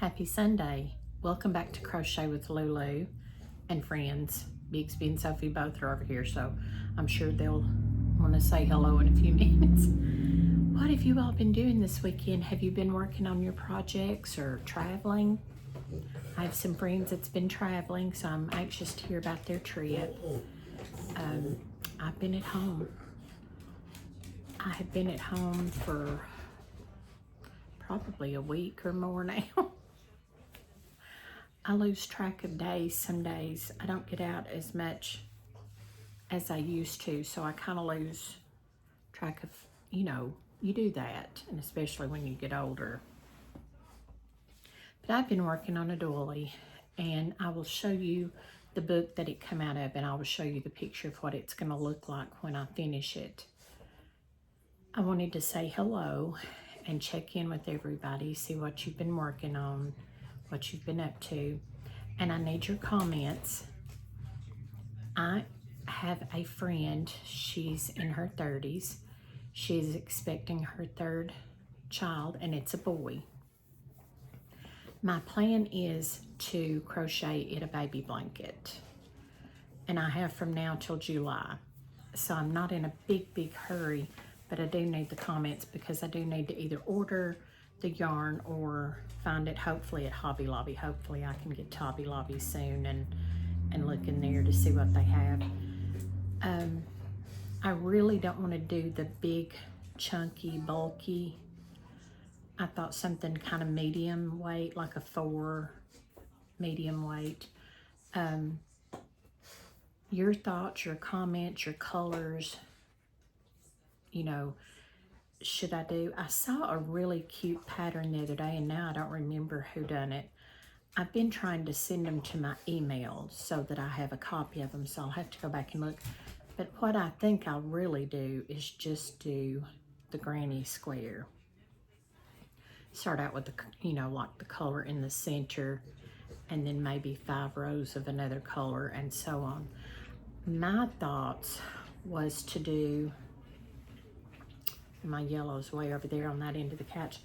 Happy Sunday. Welcome back to Crochet with Lulu and friends. Bixby and Sophie both are over here, so I'm sure they'll want to say hello in a few minutes. What have you all been doing this weekend? Have you been working on your projects or traveling? I have some friends that's been traveling, so I'm anxious to hear about their trip. I've been at home. I have been at home for probably a week or more now. I lose track of days. Some days I don't get out as much as I used to, so I kind of lose track of, you do that, and especially when you get older. But I've been working on a doily, and I will show you the book that it come out of, and I will show you the picture of what it's going to look like when I finish it. I wanted to say hello and check in with everybody, see what you've been working on, what you've been up to, and I need your comments. I have a friend, she's in her 30s. She's expecting her third child, and it's a boy. My plan is to crochet it a baby blanket, and I have from now till July. So I'm not in a big hurry, but I do need the comments because I do need to either order the yarn or find it hopefully at Hobby Lobby. Hopefully I can get to Hobby Lobby soon and look in there to see what they have. I really don't want to do the big, chunky, bulky. I thought something kind of medium weight, like a 4 medium weight. Your thoughts, your comments, your colors, should I do? I saw a really cute pattern the other day, and now I don't remember who done it. I've been trying to send them to my email so that I have a copy of them, so I'll have to go back and look. But what I think I'll really do is just do the granny square. Start out with the, like the color in the center, and then maybe 5 rows of another color, and so on. My thoughts was to do, my yellow's way over there on that end of the couch,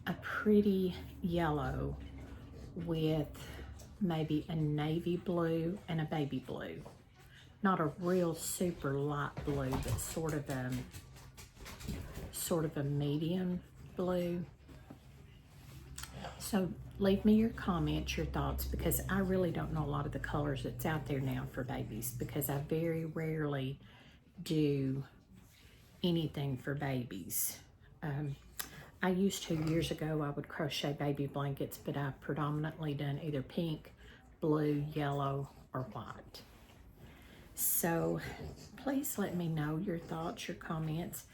a pretty yellow with maybe a navy blue and a baby blue. Not a real super light blue, but sort of a medium blue. So leave me your comments, your thoughts, because I really don't know a lot of the colors that's out there now for babies, because I very rarely do anything for babies. I used to years ago, I would crochet baby blankets, but I've predominantly done either pink, blue, yellow, or white. So please let me know your thoughts, your comments.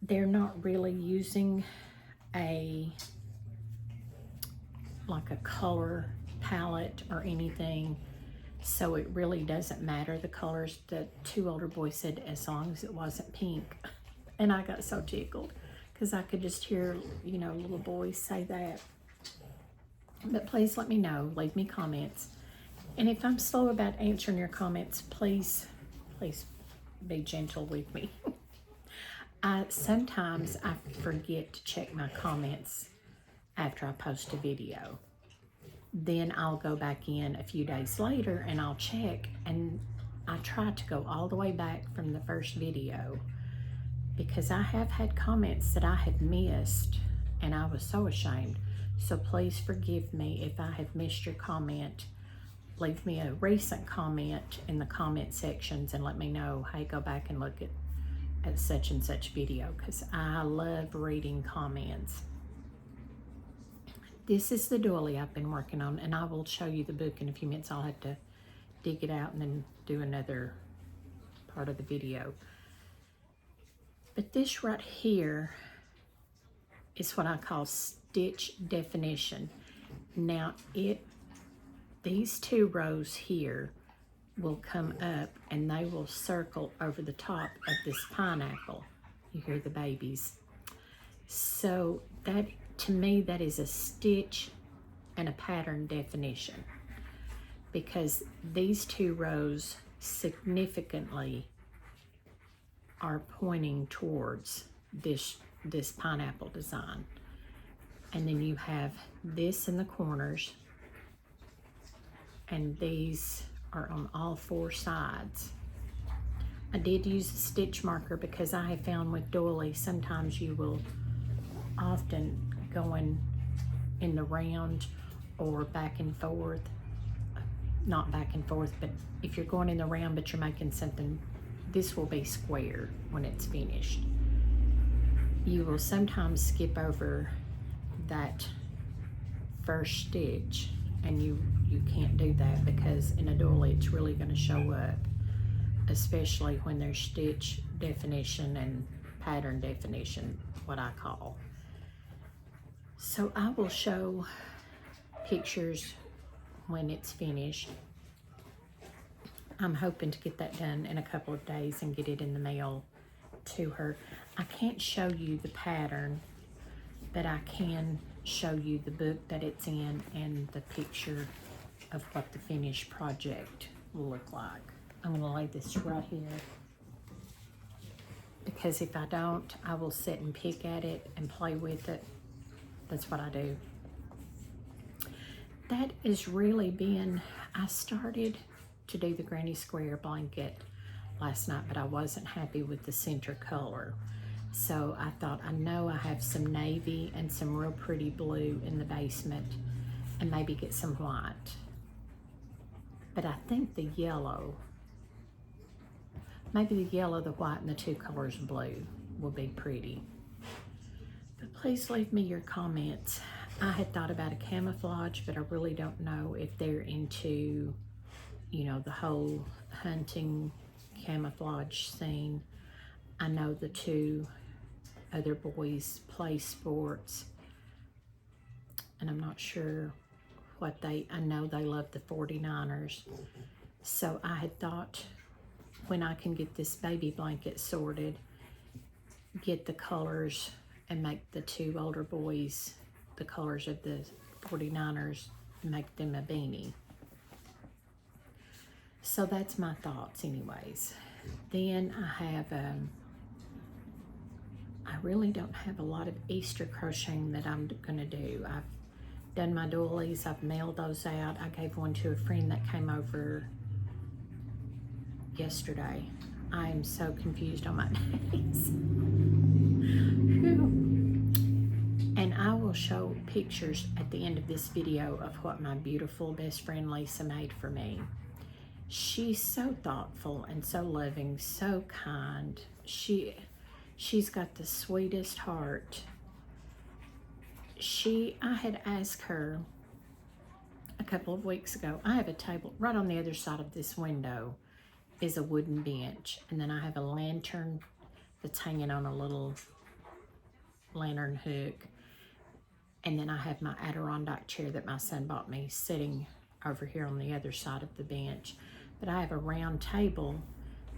They're not really using like a color palette or anything, so it really doesn't matter the colors. The 2 older boys said as long as it wasn't pink, and I got so tickled because I could just hear little boys say that. But please let me know, leave me comments, and if I'm slow about answering your comments, please be gentle with me. Sometimes I forget to check my comments after I post a video. Then I'll go back in a few days later and I'll check, and I try to go all the way back from the first video, because I have had comments that I had missed and I was so ashamed. So please forgive me if I have missed your comment. Leave me a recent comment in the comment sections and let me know, hey, go back and look at such and such video, because I love reading comments. This is the doily I've been working on, and I will show you the book in a few minutes. I'll have to dig it out and then do another part of the video. But this right here is what I call stitch definition. Now these 2 rows here will come up and they will circle over the top of this pineapple. You hear the babies. So that, to me, that is a stitch and a pattern definition, because these 2 rows significantly are pointing towards this pineapple design. And then you have this in the corners, and these are on all 4 sides. I did use a stitch marker because I have found with doily, sometimes you will often going in the round or back and forth, not back and forth, but if you're going in the round but you're making something, this will be square when it's finished. You will sometimes skip over that first stitch, and you can't do that because in a doily it's really going to show up, especially when there's stitch definition and pattern definition, what I call. So I will show pictures when it's finished. I'm hoping to get that done in a couple of days and get it in the mail to her. I can't show you the pattern, but I can show you the book that it's in and the picture of what the finished project will look like. I'm going to lay this right here, because if I don't, I will sit and pick at it and play with it. That's what I do. That has really been, I started to do the granny square blanket last night, but I wasn't happy with the center color. So I thought, I know I have some navy and some real pretty blue in the basement, and maybe get some white. But I think the yellow, maybe the yellow, the white, and the 2 colors of blue will be pretty. But please leave me your comments. I had thought about a camouflage, but I really don't know if they're into, you know, the whole hunting camouflage scene. I know the 2 other boys play sports, and I'm not sure what I know they love the 49ers. So I had thought, when I can get this baby blanket sorted, get the colors and make the 2 older boys the colors of the 49ers and make them a beanie. So that's my thoughts anyways. Then I have, I really don't have a lot of Easter crocheting that I'm gonna do. I've done my doilies, I've mailed those out. I gave one to a friend that came over yesterday. I am so confused on my days. And I will show pictures at the end of this video of what my beautiful best friend Lisa made for me. She's so thoughtful and so loving, so kind. She's got the sweetest heart. I had asked her a couple of weeks ago, I have a table right on the other side of this window is a wooden bench, and then I have a lantern that's hanging on a little lantern hook, and then I have my Adirondack chair that my son bought me sitting over here on the other side of the bench. But I have a round table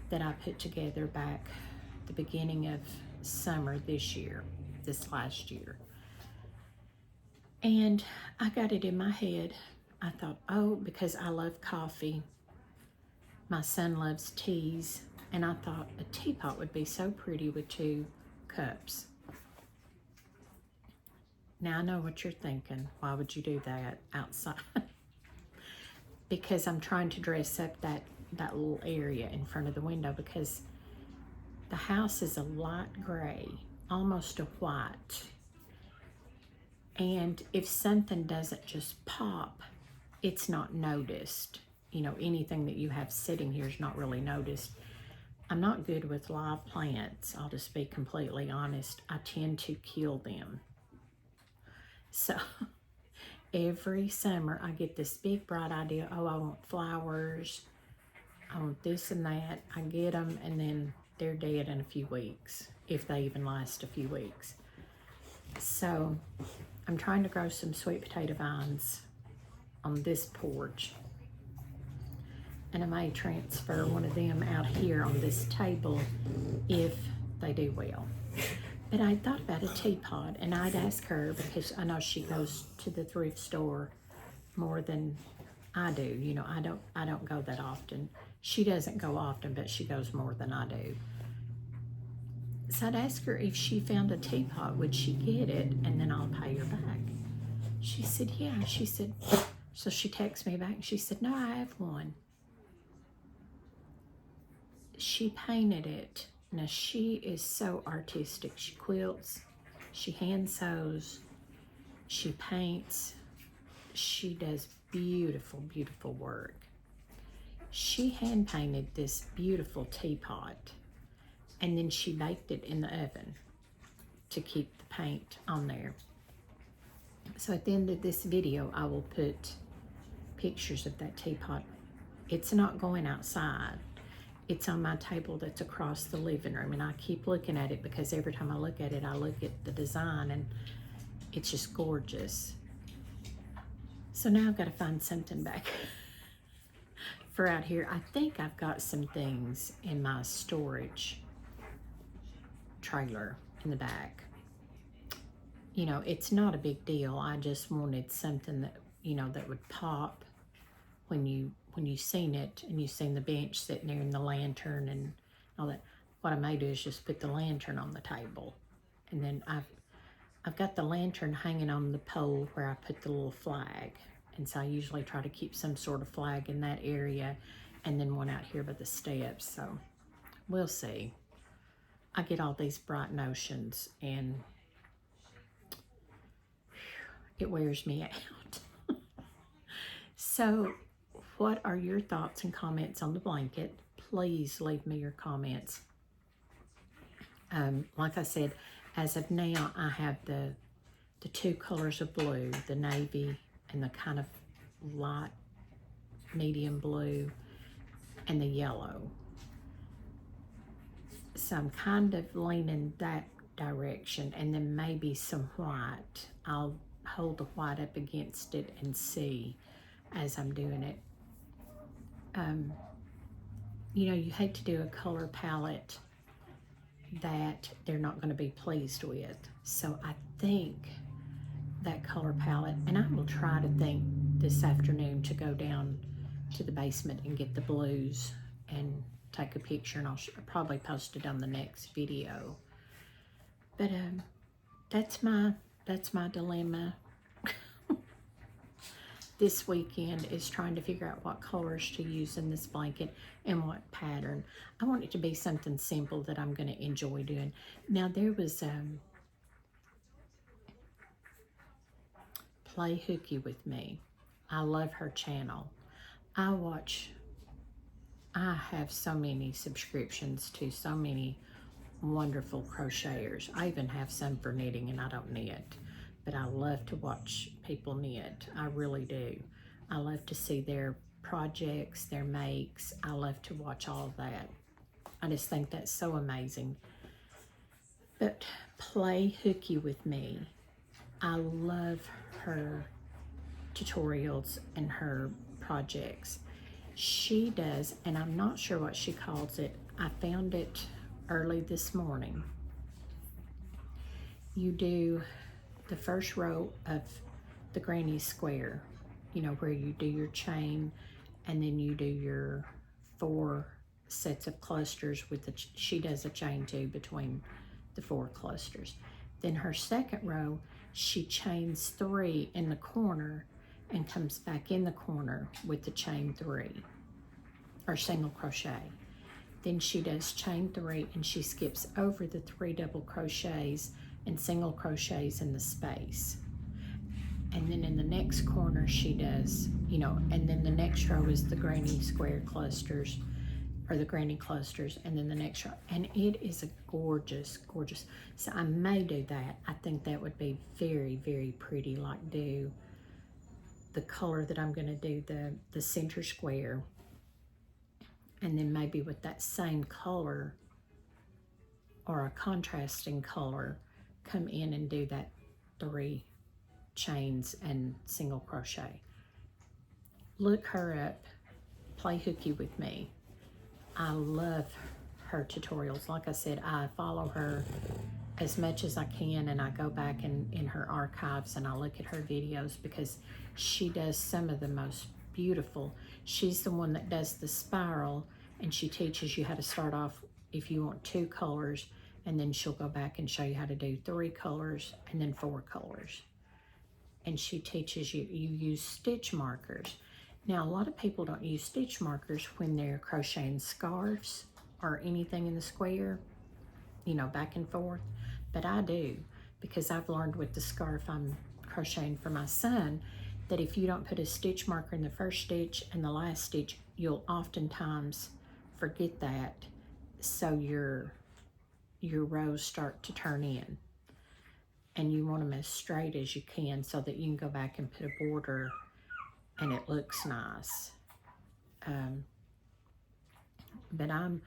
that I put together back the beginning of summer this last year. And I got it in my head. I thought, oh, because I love coffee, my son loves teas, and I thought a teapot would be so pretty with 2 cups. Now I know what you're thinking. Why would you do that outside? Because I'm trying to dress up that little area in front of the window, because the house is a light gray, almost a white. And if something doesn't just pop, it's not noticed. You know, anything that you have sitting here is not really noticed. I'm not good with live plants. I'll just be completely honest. I tend to kill them. So every summer I get this big bright idea, oh, I want flowers, I want this and that. I get them, and then they're dead in a few weeks, if they even last a few weeks. So I'm trying to grow some sweet potato vines on this porch, and I may transfer one of them out here on this table if they do well. But I thought about a teapot, and I'd ask her, because I know she goes to the thrift store more than I do. You know, I don't go that often. She doesn't go often, but she goes more than I do. So I'd ask her if she found a teapot, would she get it, and then I'll pay her back. She said, yeah. She said, so she texted me back and she said, no, I have one. She painted it. Now, she is so artistic. She quilts, she hand sews, she paints, she does beautiful, beautiful work. She hand painted this beautiful teapot, and then she baked it in the oven to keep the paint on there. So at the end of this video, I will put pictures of that teapot. It's not going outside. It's on my table that's across the living room, and I keep looking at it because every time I look at it, I look at the design, and it's just gorgeous. So now I've got to find something back for out here. I think I've got some things in my storage trailer in the back. You know, it's not a big deal. I just wanted something that, you know, that would pop when you seen it and you seen the bench sitting there and the lantern and all that. What I may do is just put the lantern on the table, and then I've got the lantern hanging on the pole where I put the little flag, and so I usually try to keep some sort of flag in that area, and then one out here by the steps. So we'll see. I get all these bright notions and it wears me out. So what are your thoughts and comments on the blanket? Please leave me your comments. Like I said, as of now, I have the two colors of blue, the navy and the kind of light medium blue and the yellow. So I'm kind of leaning that direction, and then maybe some white. I'll hold the white up against it and see as I'm doing it. You know, you hate to do a color palette that they're not going to be pleased with. So I think that color palette, and I will try to think this afternoon to go down to the basement and get the blues and take a picture, and I'll probably post it on the next video. But that's my dilemma this weekend, is trying to figure out what colors to use in this blanket and what pattern. I want it to be something simple that I'm going to enjoy doing. Now, there was Play Hooky with Me. I love her channel. I have so many subscriptions to so many wonderful crocheters. I even have some for knitting, and I don't knit, but I love to watch people knit. I really do. I love to see their projects, their makes. I love to watch all of that. I just think that's so amazing. But Play Hooky with Me, I love her tutorials and her projects. She does, and I'm not sure what she calls it. I found it early this morning. You do the first row of the granny square, you know, where you do your chain, and then you do your 4 sets of clusters with the, she does a chain too between the 4 clusters. Then her second row, she chains 3 in the corner and comes back in the corner with the chain 3, or single crochet. Then she does chain 3 and she skips over the 3 double crochets and single crochets in the space. And then in the next corner she does, you know, and then the next row is the granny square clusters, or the granny clusters, and then the next row. And it is a gorgeous, gorgeous. So I may do that. I think that would be very, very pretty, like do the color that I'm gonna do, the center square, and then maybe with that same color or a contrasting color, come in and do that 3 chains and single crochet. Look her up, Play Hooky with Me. I love her tutorials. Like I said, I follow her as much as I can, and I go back in her archives and I look at her videos, because she does some of the most beautiful. She's the one that does the spiral, and she teaches you how to start off if you want 2 colors, and then she'll go back and show you how to do 3 colors and then 4 colors. and she teaches you, you use stitch markers. Now, a lot of people don't use stitch markers when they're crocheting scarves or anything in the square, you know, back and forth, but I do, because I've learned with the scarf I'm crocheting for my son that if you don't put a stitch marker in the first stitch and the last stitch, you'll oftentimes forget that, so your rows start to turn in, and you want them as straight as you can so that you can go back and put a border and it looks nice. But I'm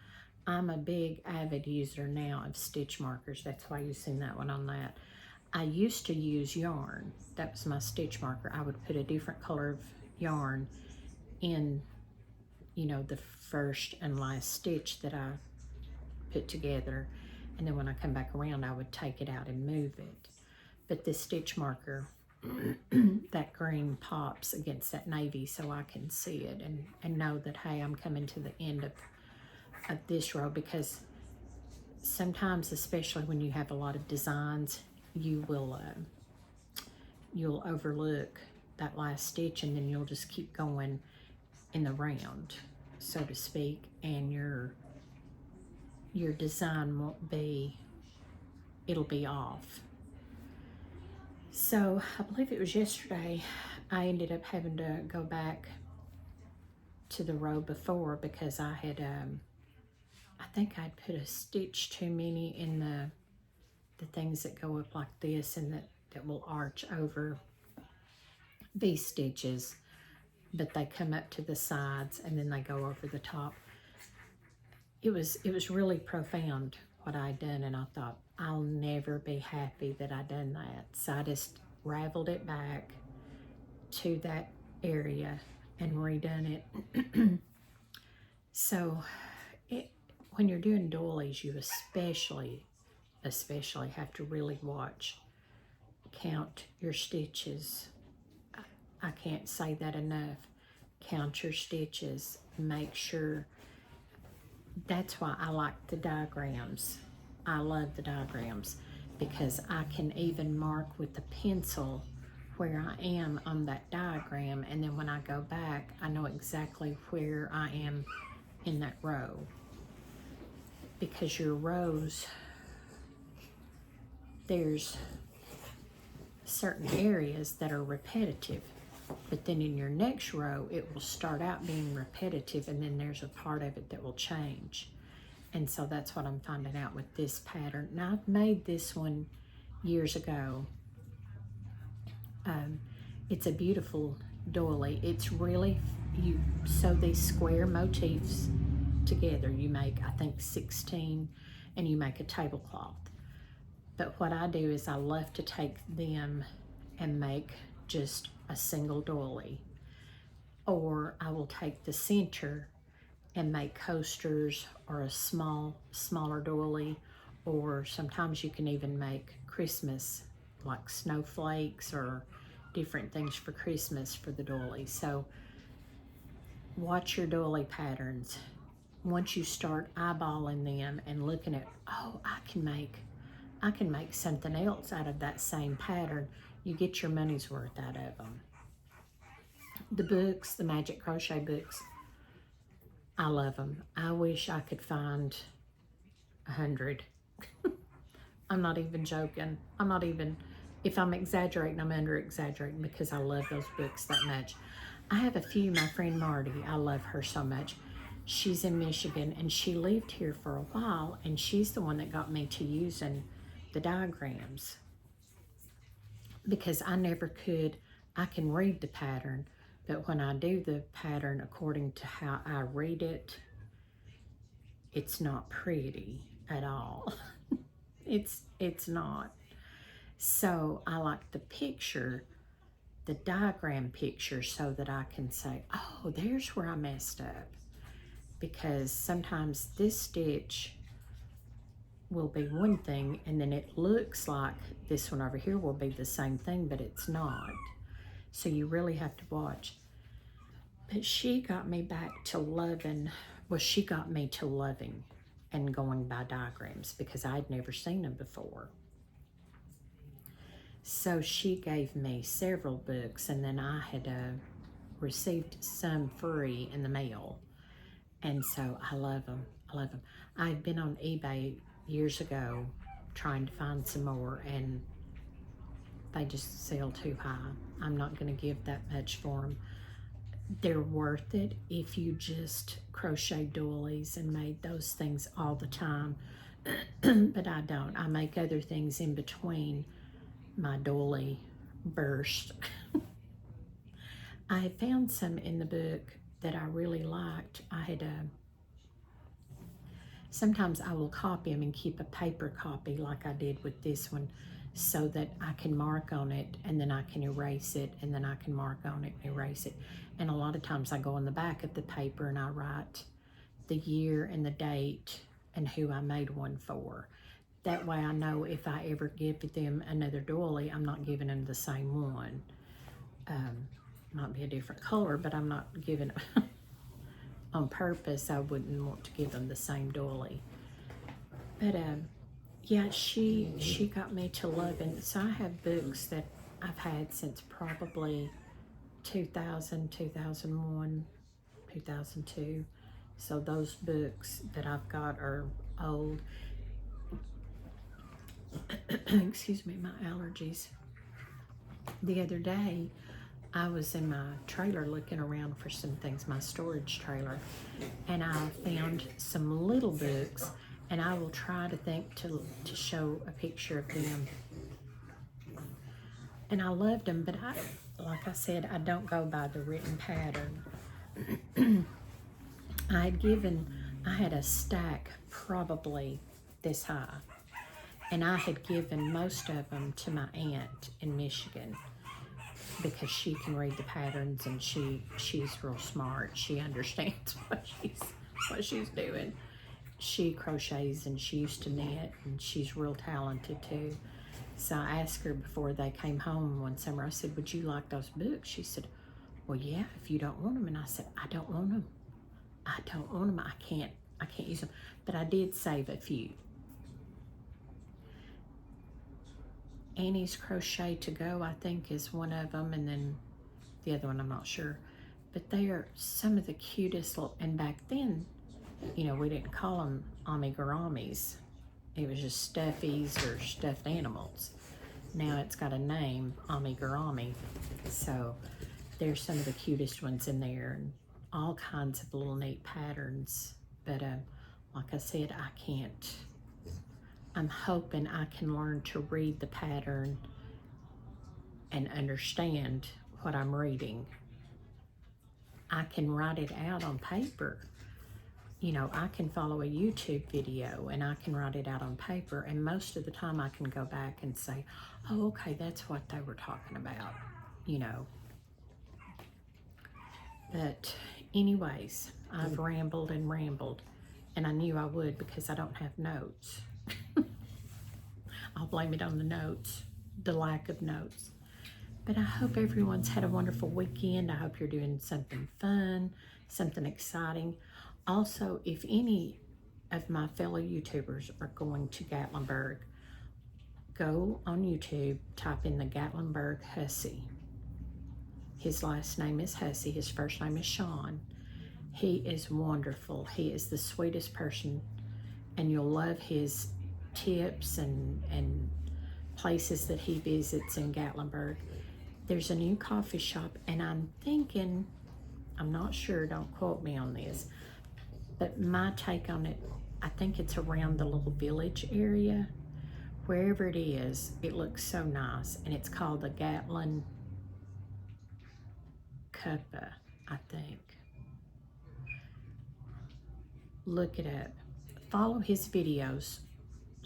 a big avid user now of stitch markers. That's why you've seen that one on that. I used to use yarn. That was my stitch marker. I would put a different color of yarn in, you know, the first and last stitch that I put together, and then when I come back around I would take it out and move it. But this stitch marker, that green pops against that navy so I can see it and know that, hey, I'm coming to the end of this row, because sometimes, especially when you have a lot of designs, you will you'll overlook that last stitch, and then you'll just keep going in the round, so to speak, and your design won't be, it'll be off. So I believe it was yesterday I ended up having to go back to the row before because I had I think I'd put a stitch too many in the things that go up like this and that will arch over these stitches, but they come up to the sides and then they go over the top. It was really profound what I'd done, and I thought, I'll never be happy that I done that. So I just raveled it back to that area and redone it. So when you're doing doilies, you especially have to really count your stitches. I can't say that enough. Count your stitches. Make sure. That's why I like the diagrams. I love the diagrams because I can even mark with the pencil where I am on that diagram, and then when I go back, I know exactly where I am in that row. Because your rows, there's certain areas that are repetitive, but then in your next row it will start out being repetitive, and then there's a part of it that will change. And so that's what I'm finding out with this pattern. Now, I've made this one years ago. It's a beautiful doily. It's really, you sew these square motifs together. You make, I think, 16, and you make a tablecloth. But what I do is I love to take them and make just a single doily. Or I will take the center and make coasters or a smaller doily, or sometimes you can even make Christmas, like snowflakes or different things for Christmas for the doily. So watch your doily patterns. Once you start eyeballing them and looking at, oh, I can make something else out of that same pattern, you get your money's worth out of them. The books, the Magic Crochet books, I love them. I wish I could find 100. I'm not even joking. If I'm exaggerating, I'm under-exaggerating because I love those books that much. I have a few, my friend Marty, I love her so much. She's in Michigan, and she lived here for a while, and she's the one that got me to using the diagrams. Because I never could, I can read the pattern, but when I do the pattern according to how I read it, it's not pretty at all. It's not. So I like the picture, the diagram picture, so that I can say, oh, there's where I messed up. Because sometimes this stitch will be one thing, and then it looks like this one over here will be the same thing, but it's not. So you really have to watch. But she got me back to loving, well, she got me to loving and going by diagrams because I'd never seen them before. So she gave me several books, and then I had received some free in the mail. And so I love them. I love them. I've been on eBay years ago trying to find some more, and they just sell too high. I'm not going to give that much for them. They're worth it if you just crochet doilies and made those things all the time. But I don't. I make other things in between my doily burst. I found some in the book that I really liked. I had sometimes I will copy them and keep a paper copy like I did with this one, so that I can mark on it and then I can erase it, and then I can mark on it and erase it. And a lot of times I go on the back of the paper and I write the year and the date and who I made one for. That way I know if I ever give them another doily, I'm not giving them the same one. Might be a different color, but I'm not giving it on purpose. I wouldn't want to give them the same doily. But yeah, she got me to love it. So I have books that I've had since probably 2000, 2001, 2002. So those books that I've got are old. Excuse me, my allergies. The other day, I was in my trailer looking around for some things, my storage trailer, and I found some little books, and I will try to think to show a picture of them. And I loved them, but like I said, I don't go by the written pattern. I had a stack probably this high, and I had given most of them to my aunt in Michigan, because she can read the patterns, and she's real smart. She understands what she's doing. She crochets and she used to knit, and she's real talented too. So I asked her before they came home one summer, I said, would you like those books? She said, well, yeah, if you don't want them. And I said, I don't want them. I don't want them. I can't use them. But I did save a few. Annie's Crochet to Go, I think, is one of them, and then the other one I'm not sure. But they are some of the cutest little, and back then, you know, we didn't call them amiguramis. It was just stuffies or stuffed animals. Now it's got a name, amigurumi. So there's some of the cutest ones in there, and all kinds of little neat patterns. But like I said, I can't. I'm hoping I can learn to read the pattern and understand what I'm reading. I can write it out on paper. You know, I can follow a YouTube video and I can write it out on paper, and most of the time I can go back and say, oh, okay, that's what they were talking about, you know. But anyways, I've rambled and rambled, and I knew I would because I don't have notes. I'll blame it on the notes, the lack of notes. But I hope everyone's had a wonderful weekend. I hope you're doing something fun, something exciting. Also, if any of my fellow YouTubers are going to Gatlinburg, go on YouTube, type in the Gatlinburg Hussy. His last name is Hussy. His first name is Sean. He is wonderful. He is the sweetest person, and you'll love his tips and places that he visits in Gatlinburg. There's a new coffee shop, and I'm thinking, I'm not sure, don't quote me on this, but my take on it, I think it's around the little village area. Wherever it is, it looks so nice, and it's called the Gatlin Cuppa, I think. Look it up. Follow his videos.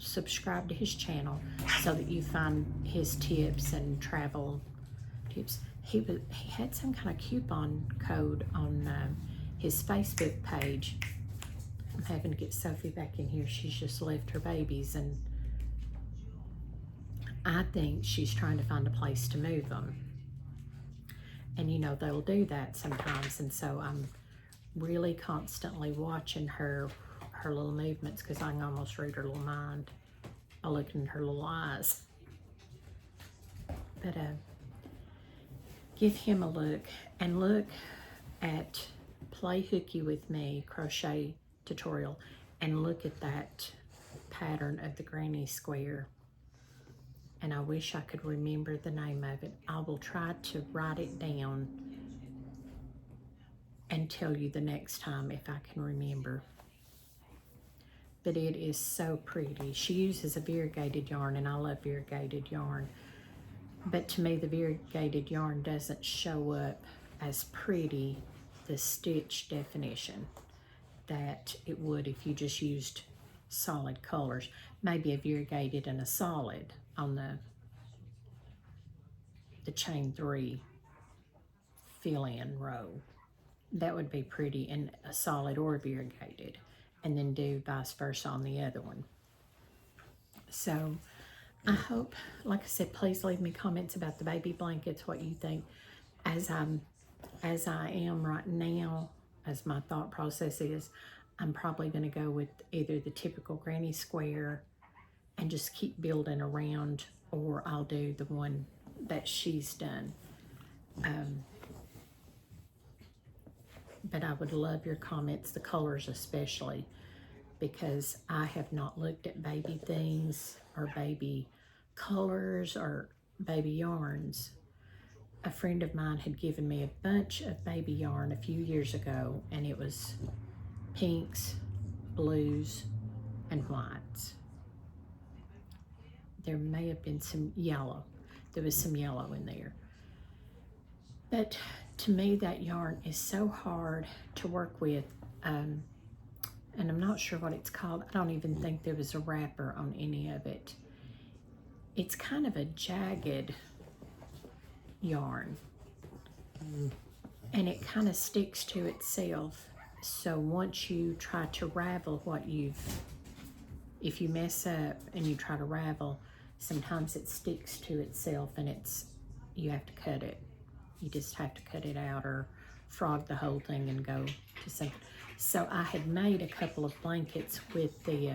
Subscribe to his channel so that you find his tips and travel tips. He had some kind of coupon code on his Facebook page. I'm having to get Sophie back in here. She's just left her babies, and I think she's trying to find a place to move them. And you know, they'll do that sometimes, and so I'm really constantly watching her little movements, because I can almost read her little mind by looking at her little eyes. But give him a look, and look at Play Hooky With Me crochet tutorial, and look at that pattern of the granny square. And I wish I could remember the name of it. I will try to write it down and tell you the next time if I can remember. But it is so pretty. She uses a variegated yarn, and I love variegated yarn. But to me, the variegated yarn doesn't show up as pretty, the stitch definition, that it would if you just used solid colors. Maybe a variegated and a solid on the chain 3 fill-in row. That would be pretty, and a solid or a variegated, and then do vice versa on the other one. So I hope, like I said, please leave me comments about the baby blankets, what you think. As I am right now, as my thought process is, I'm probably going to go with either the typical granny square and just keep building around, or I'll do the one that she's done. But I would love your comments, the colors especially, because I have not looked at baby things or baby colors or baby yarns. A friend of mine had given me a bunch of baby yarn a few years ago, and it was pinks, blues, and whites. There may have been some yellow. There was some yellow in there. But to me, that yarn is so hard to work with. And I'm not sure what it's called. I don't even think there was a wrapper on any of it. It's kind of a jagged yarn. And it kind of sticks to itself. So once you try to ravel what if you mess up and you try to ravel, sometimes it sticks to itself, and you have to cut it. You just have to cut it out or frog the whole thing and go to something. So I had made a couple of blankets with the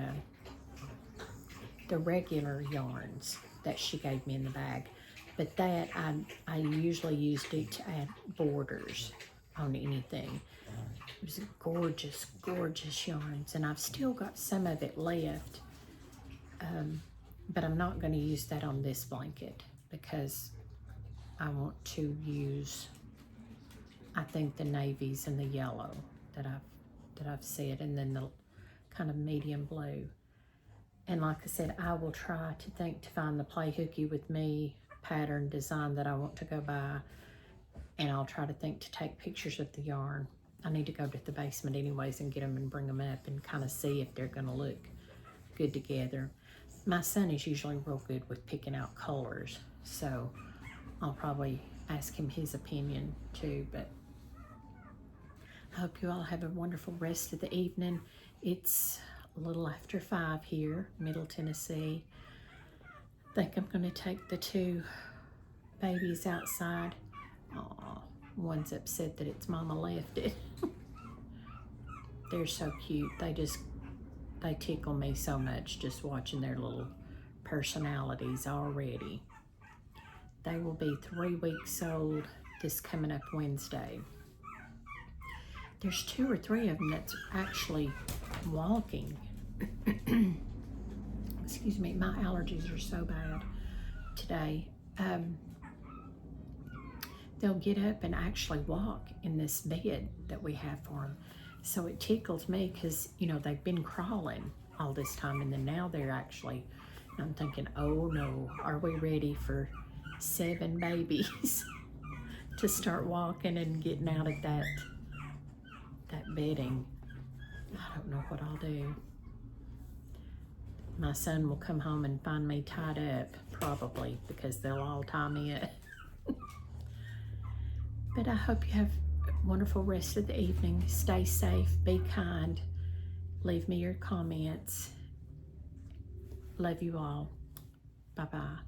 regular yarns that she gave me in the bag. But that, I usually used it to add borders on anything. It was gorgeous, gorgeous yarns. And I've still got some of it left. But I'm not going to use that on this blanket because I want to use, I think, the navies and the yellow that I've said, and then the kind of medium blue. And like I said, I will try to find the Play Hooky With Me pattern design that I want to go by, and I'll try to take pictures of the yarn. I need to go to the basement anyways and get them and bring them up and kind of see if they're going to look good together. My son is usually real good with picking out colors, so I'll probably ask him his opinion too. But I hope you all have a wonderful rest of the evening. It's a little after 5 here, Middle Tennessee. I think I'm going to take the 2 babies outside. Aw, one's upset that its mama left it. They're so cute. They tickle me so much just watching their little personalities already. They will be 3 weeks old this coming up Wednesday. There's 2 or 3 of them that's actually walking. Excuse me, my allergies are so bad today. They'll get up and actually walk in this bed that we have for them. So it tickles me because, they've been crawling all this time, and then now they're actually, I'm thinking, oh no, are we ready for 7 babies to start walking and getting out of that bedding? I don't know what I'll do. My son will come home and find me tied up, probably, because they'll all tie me up. But I hope you have a wonderful rest of the evening. Stay safe, be kind, leave me your comments. Love you all. Bye-bye.